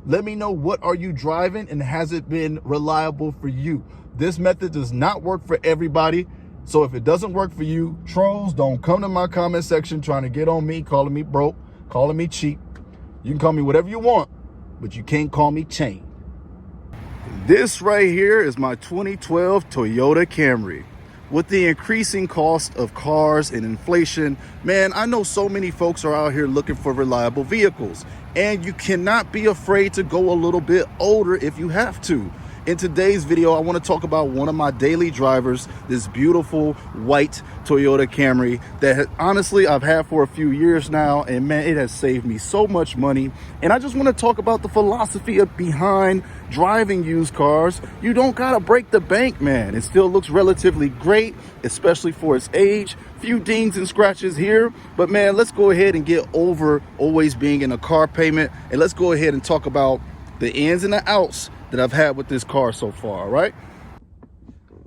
Let me know, what are you driving and has it been reliable for you? This method does not work for everybody. So if it doesn't work for you, trolls, don't come to my comment section trying to get on me, calling me broke, calling me cheap. You can call me whatever you want, but you can't call me chain. This right here is my 2012 Toyota Camry. With the increasing cost of cars and inflation, man, I know so many folks are out here looking for reliable vehicles, and you cannot be afraid to go a little bit older if you have to. In today's video, I want to talk about one of my daily drivers, this beautiful white Toyota Camry that honestly I've had for a few years now, and man, it has saved me so much money. And I just want to talk about the philosophy behind driving used cars. You don't gotta break the bank, man. It still looks relatively great, especially for its age. Few dings and scratches here, but man, let's go ahead and get over always being in a car payment, and let's go ahead and talk about the ins and the outs that I've had with this car so far, right?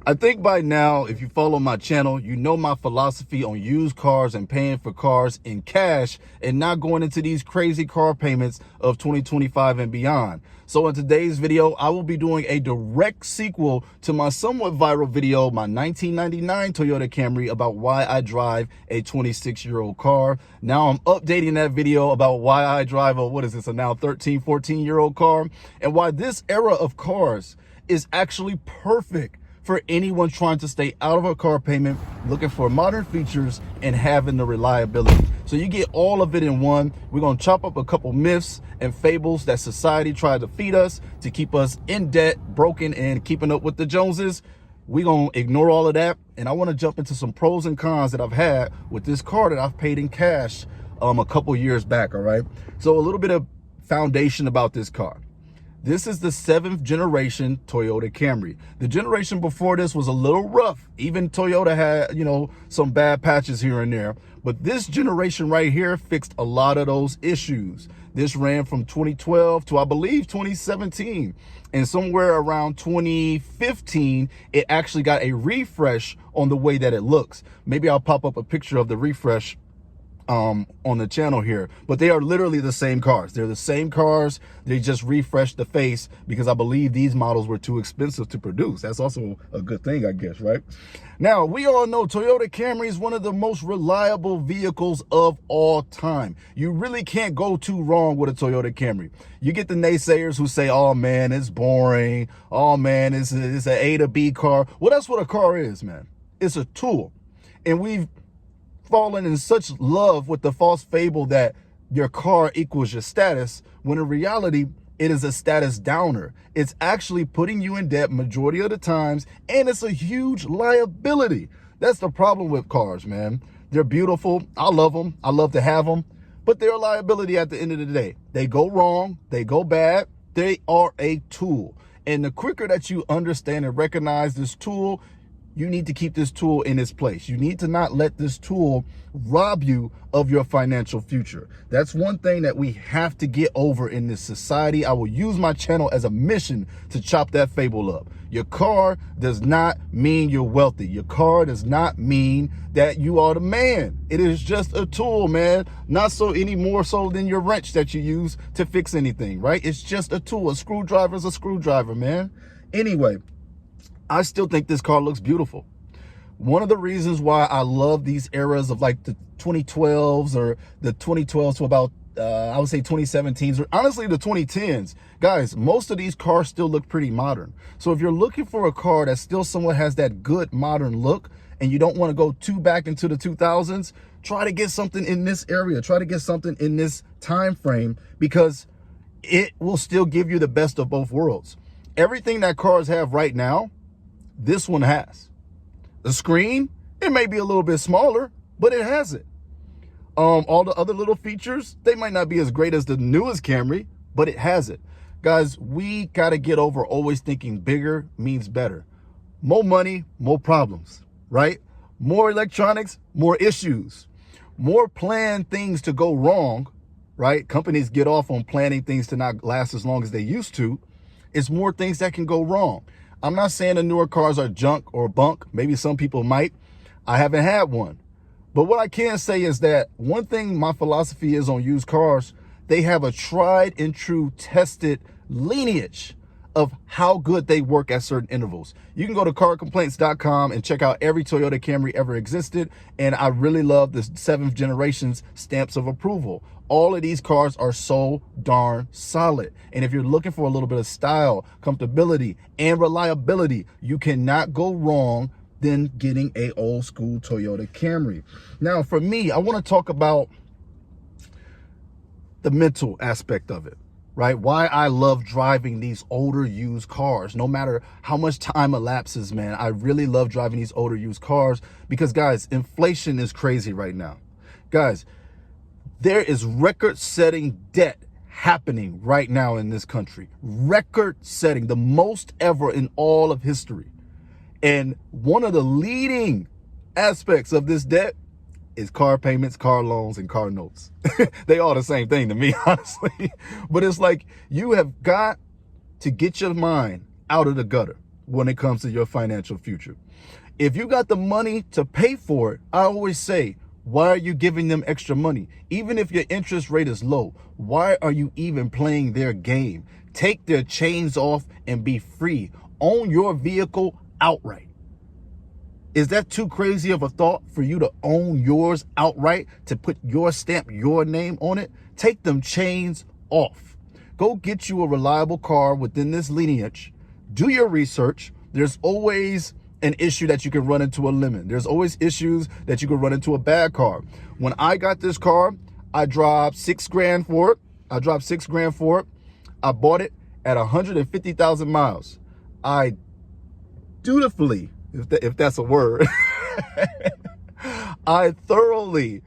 I think by now, if you follow my channel, you know my philosophy on used cars and paying for cars in cash and not going into these crazy car payments of 2025 and beyond. So in today's video, I will be doing a direct sequel to my somewhat viral video, my 1999 Toyota Camry, about why I drive a 26-year-old car. Now I'm updating that video about why I drive a, a now 13, 14-year-old car, and why this era of cars is actually perfect for anyone trying to stay out of a car payment, looking for modern features and having the reliability. So you get all of it in one. We're gonna chop up a couple myths and fables that society tried to feed us to keep us in debt, broken, and keeping up with the Joneses. We're gonna ignore all of that, and I wanna jump into some pros and cons that I've had with this car that I've paid in cash a couple years back, all right? So a little bit of foundation about this car. This is the 7th generation Toyota Camry. The generation before this was a little rough. Even Toyota had, some bad patches here and there. But this generation right here fixed a lot of those issues. This ran from 2012 to, I believe, 2017. And somewhere around 2015, it actually got a refresh on the way that it looks. Maybe I'll pop up a picture of the refresh on the channel here, but they are literally the same cars. They're the same cars. They just refreshed the face because I believe these models were too expensive to produce. That's also a good thing, I guess, right? Now, we all know Toyota Camry is one of the most reliable vehicles of all time. You really can't go too wrong with a Toyota Camry. You get the naysayers who say, oh man, it's boring. Oh man, it's an A to B car. Well, that's what a car is, man. It's a tool. And we've fallen in such love with the false fable that your car equals your status, when in reality, it is a status downer. It's actually putting you in debt majority of the times, and it's a huge liability. That's the problem with cars, man. They're beautiful. I love them. I love to have them, but they're a liability at the end of the day. They go wrong. They go bad. They are a tool. And the quicker that you understand and recognize this tool, you need to keep this tool in its place. You need to not let this tool rob you of your financial future. That's one thing that we have to get over in this society. I will use my channel as a mission to chop that fable up. Your car does not mean you're wealthy. Your car does not mean that you are the man. It is just a tool, man. Not so any more so than your wrench that you use to fix anything, right? It's just a tool. A screwdriver is a screwdriver, man. Anyway, I still think this car looks beautiful. One of the reasons why I love these eras of like the 2012s or the 2012s to about, I would say 2017s, or honestly the 2010s. Guys, most of these cars still look pretty modern. So if you're looking for a car that still somewhat has that good modern look and you don't want to go too back into the 2000s, try to get something in this area. Try to get something in this time frame because it will still give you the best of both worlds. Everything that cars have right now, this one has. The screen, it may be a little bit smaller, but it has it. All the other little features, they might not be as great as the newest Camry, but it has it. Guys, we got to get over always thinking bigger means better. More money, more problems, right? More electronics, more issues. More planned things to go wrong, right? Companies get off on planning things to not last as long as they used to. It's more things that can go wrong. I'm not saying the newer cars are junk or bunk. Maybe some people might. I haven't had one. But what I can say is that one thing my philosophy is on used cars, They have a tried and true tested lineage of how good they work at certain intervals. You can go to carcomplaints.com and check out every Toyota Camry ever existed. And I really love the 7th generation's stamps of approval. All of these cars are so darn solid. And if you're looking for a little bit of style, comfortability, and reliability, you cannot go wrong than getting a old school Toyota Camry. Now, for me, I want to talk about the mental aspect of it. Right? Why I love driving these older used cars. No matter how much time elapses, man, I really love driving these older used cars because, guys, inflation is crazy right now. Guys, there is record-setting debt happening right now in this country. Record-setting, the most ever in all of history. And one of the leading aspects of this debt is car payments, car loans, and car notes. They all the same thing to me, honestly. But it's like you have got to get your mind out of the gutter when it comes to your financial future. If you got the money to pay for it, I always say, why are you giving them extra money? Even if your interest rate is low, why are you even playing their game? Take their chains off and be free. Own your vehicle outright. Is that too crazy of a thought for you to own yours outright, to put your stamp, your name on it? Take them chains off. Go get you a reliable car within this lineage. Do your research. There's always an issue that you can run into a lemon. There's always issues that you can run into a bad car. When I got this car, I dropped $6,000 for it. I bought it at 150,000 miles. I dutifully, if that's a word, I thoroughly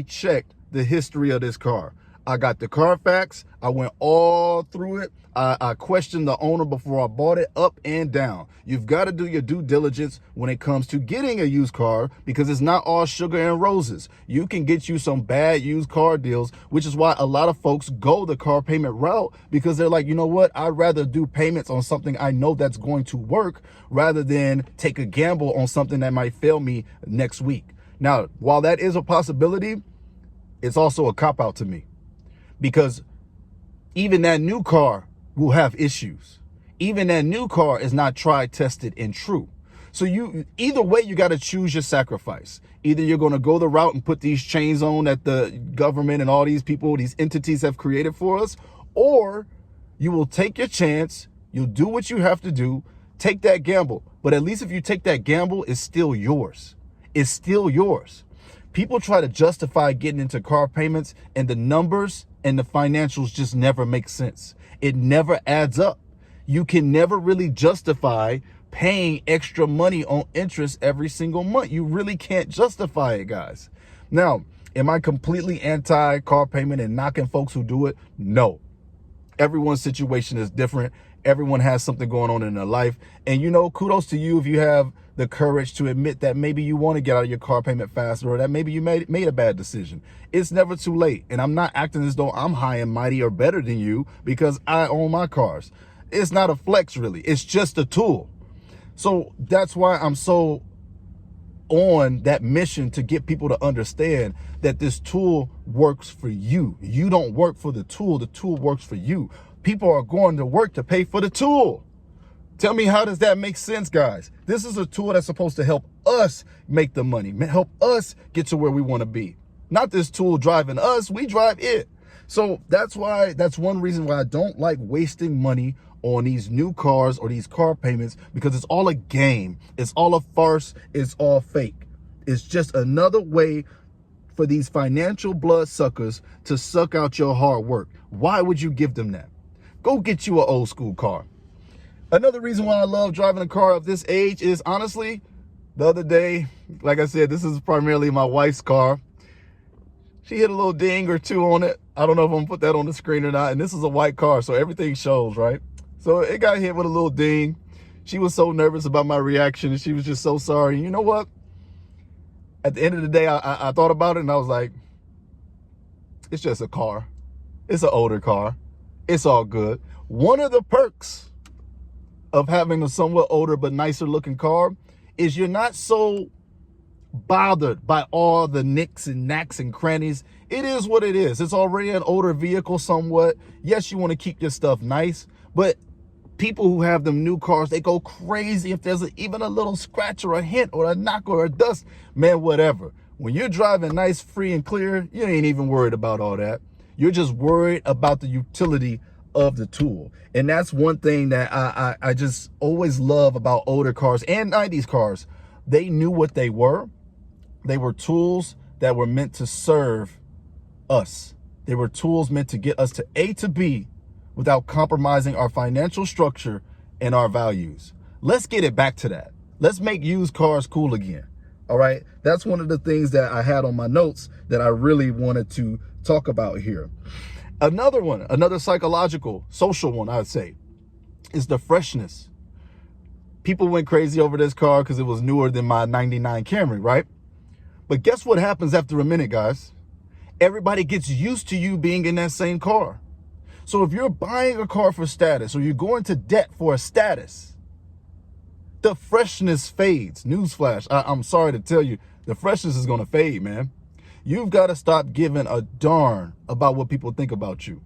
checked the history of this car. I got the Carfax. I went all through it. I questioned the owner before I bought it, up and down. You've got to do your due diligence when it comes to getting a used car, because it's not all sugar and roses. You can get you some bad used car deals, which is why a lot of folks go the car payment route, because they're like, you know what? I'd rather do payments on something I know that's going to work rather than take a gamble on something that might fail me next week. Now, while that is a possibility, it's also a cop-out to me, because even that new car will have issues. Even that new car is not tried, tested, and true. So either way, you got to choose your sacrifice. Either you're going to go the route and put these chains on that the government and all these people, these entities have created for us, or you will take your chance. You'll do what you have to do. Take that gamble. But at least if you take that gamble, it's still yours. It's still yours. People try to justify getting into car payments, and the numbers and the financials just never make sense. It never adds up. You can never really justify paying extra money on interest every single month. You really can't justify it, guys. Now, am I completely anti-car payment and knocking folks who do it? No. Everyone's situation is different. Everyone has something going on in their life. And, kudos to you if you have the courage to admit that maybe you want to get out of your car payment faster, or that maybe you made a bad decision. It's never too late. And I'm not acting as though I'm high and mighty or better than you because I own my cars. It's not a flex, really. It's just a tool. So that's why I'm so on that mission to get people to understand that this tool works for you. You don't work for the tool works for you. People are going to work to pay for the tool. Tell me, how does that make sense, guys? This is a tool that's supposed to help us make the money, help us get to where we want to be. Not this tool driving us, we drive it. So that's one reason why I don't like wasting money on these new cars or these car payments, because it's all a game. It's all a farce. It's all fake. It's just another way for these financial bloodsuckers to suck out your hard work. Why would you give them that? Go get you an old school car. Another reason why I love driving a car of this age is, honestly, the other day, like I said, this is primarily my wife's car. She hit a little ding or two on it. I don't know if I'm gonna put that on the screen or not. And this is a white car, so everything shows, right? So it got hit with a little ding. She was so nervous about my reaction, and she was just so sorry. And you know what? At the end of the day, I thought about it, and I was like, it's just a car. It's an older car. It's all good. One of the perks of having a somewhat older but nicer looking car is you're not so bothered by all the nicks and knacks and crannies. It is what it is. It's already an older vehicle somewhat. Yes, you want to keep your stuff nice, but people who have them new cars, they go crazy if there's even a little scratch or a hint or a knock or a dust. Man, whatever. When you're driving nice, free, and clear, you ain't even worried about all that. You're just worried about the utility of the tool. And that's one thing that I just always love about older cars and 90s cars. They knew what they were. They were tools that were meant to serve us. They were tools meant to get us to A to B without compromising our financial structure and our values. Let's get it back to that. Let's make used cars cool again. All right. That's one of the things that I had on my notes that I really wanted to talk about here. Another one, another psychological, social one, I'd say, is the freshness. People went crazy over this car because it was newer than my 99 Camry, right? But guess what happens after a minute, guys? Everybody gets used to you being in that same car. So if you're buying a car for status or you're going to debt for a status, the freshness fades. Newsflash, I'm sorry to tell you, the freshness is going to fade, man. You've got to stop giving a darn about what people think about you,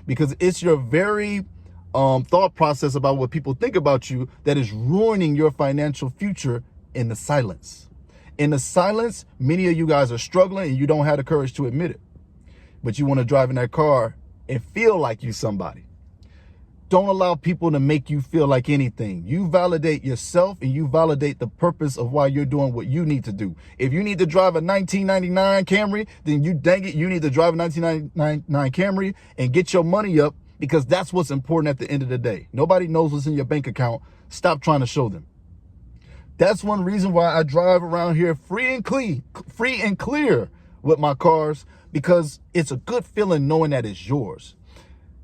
because it's your very thought process about what people think about you that is ruining your financial future in the silence. In the silence, many of you guys are struggling and you don't have the courage to admit it, but you want to drive in that car and feel like you somebody. Don't allow people to make you feel like anything. You validate yourself and you validate the purpose of why you're doing what you need to do. If you need to drive a 1999 Camry, then you need to drive a 1999 Camry and get your money up, because that's what's important at the end of the day. Nobody knows what's in your bank account. Stop trying to show them. That's one reason why I drive around here free and clear with my cars, because it's a good feeling knowing that it's yours.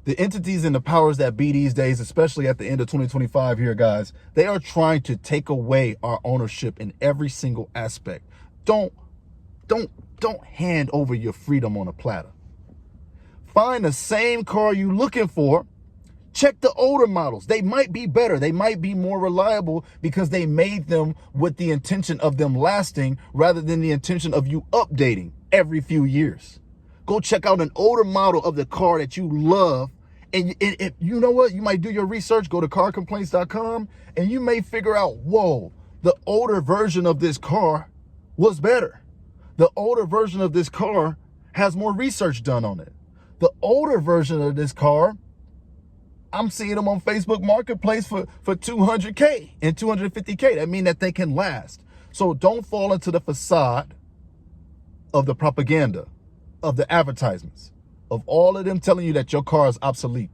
The entities and the powers that be these days, especially at the end of 2025 here, guys, they are trying to take away our ownership in every single aspect. Don't hand over your freedom on a platter. Find the same car you're looking for. Check the older models. They might be better. They might be more reliable because they made them with the intention of them lasting rather than the intention of you updating every few years. Go check out an older model of the car that you love. And you know what? You might do your research, go to carcomplaints.com, and you may figure out, whoa, the older version of this car was better. The older version of this car has more research done on it. The older version of this car, I'm seeing them on Facebook Marketplace for $200K and $250K. That means that they can last. So don't fall into the facade of the propaganda, of the advertisements, of all of them telling you that your car is obsolete.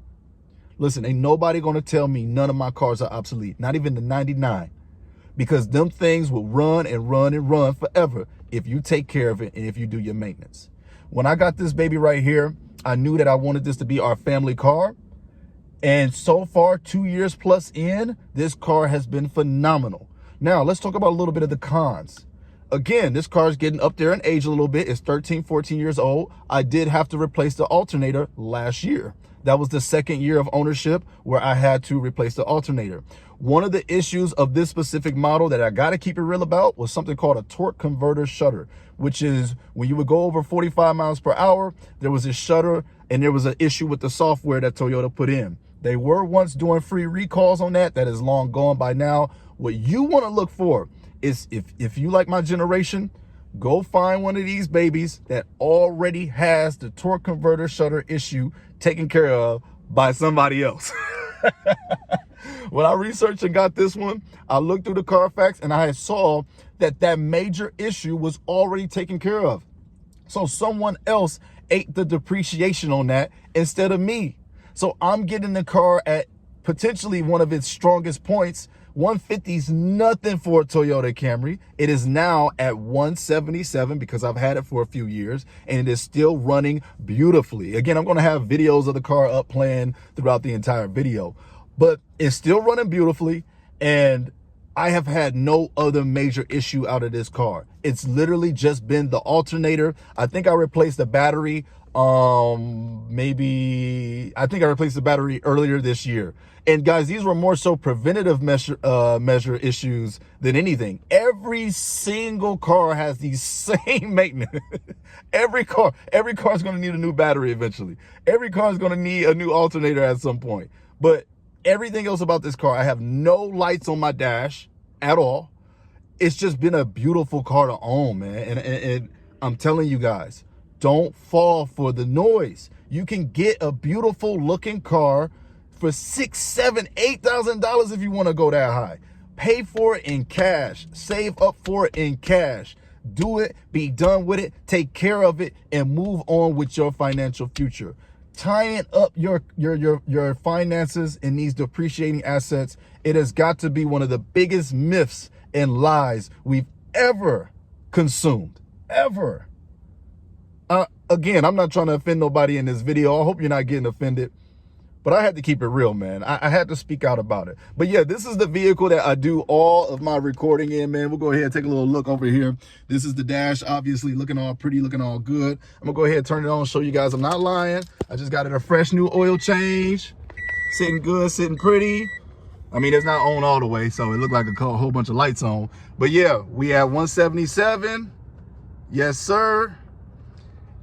Listen, ain't nobody going to tell me none of my cars are obsolete, not even the 99, because them things will run and run and run forever if you take care of it and if you do your maintenance. When I got this baby right here, I knew that I wanted this to be our family car. And so far, 2 years plus in, this car has been phenomenal. Now, let's talk about a little bit of the cons. Again, this car is getting up there in age a little bit. It's 13, 14 years old. I did have to replace the alternator last year. That was the second year of ownership where I had to replace the alternator. One of the issues of this specific model that I got to keep it real about was something called a torque converter shutter, which is when you would go over 45 miles per hour, there was a shutter and there was an issue with the software that Toyota put in. They were once doing free recalls on that. That is long gone by now. What you want to look for is, if you like my generation, go find one of these babies that already has the torque converter shutter issue taken care of by somebody else. When I researched and got this one, I looked through the Carfax and I saw that that major issue was already taken care of. So someone else ate the depreciation on that instead of me. So I'm getting the car at potentially one of its strongest points. 150 is nothing for a Toyota Camry. It is now at 177 because I've had it for a few years and it is still running beautifully. Again, I'm going to have videos of the car up playing throughout the entire video, but it's still running beautifully. And I have had no other major issue out of this car. It's literally just been the alternator. I think I replaced the battery Maybe I think I replaced the battery earlier this year. And guys, these were more so preventative measure issues than anything. Every single car has these same maintenance. Every car is going to need a new battery eventually. Every car is going to need a new alternator at some point. But everything else about this car, I have no lights on my dash at all. It's just been a beautiful car to own, man. And I'm telling you guys, don't fall for the noise. You can get a beautiful looking car for $6,000, $7,000, $8,000 if you want to go that high. Pay for it in cash. Save up for it in cash. Do it, be done with it, take care of it, and move on with your financial future. Tying up your finances in these depreciating assets, it has got to be one of the biggest myths and lies we've ever consumed. Ever. Again, I'm not trying to offend nobody in this video. I hope you're not getting offended. But I had to keep it real, man. I had to speak out about it. But yeah, this is the vehicle that I do all of my recording in, man. We'll go ahead and take a little look over here. This is the dash, obviously looking all pretty, looking all good. I'm gonna go ahead and turn it on and show you guys I'm not lying. I just got it a fresh new oil change. Sitting good, sitting pretty. I mean, it's not on all the way, so it looked like a whole bunch of lights on. But yeah, we have 177. Yes, sir.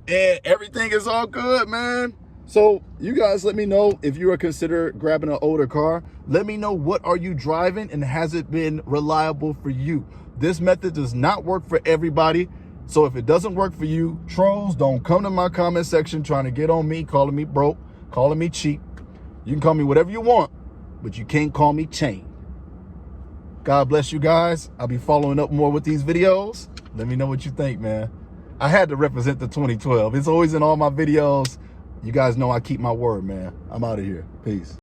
And everything is all good, man. So you guys let me know if you are consider grabbing an older car. Let me know, what are you driving and has it been reliable for you? This method does not work for everybody. So if it doesn't work for you, trolls, don't come to my comment section trying to get on me, calling me broke, calling me cheap. You can call me whatever you want, but you can't call me chain. God bless you guys. I'll be following up more with these videos. Let me know what you think, man. I had to represent the 2012. It's always in all my videos. You guys know I keep my word, man. I'm out of here. Peace.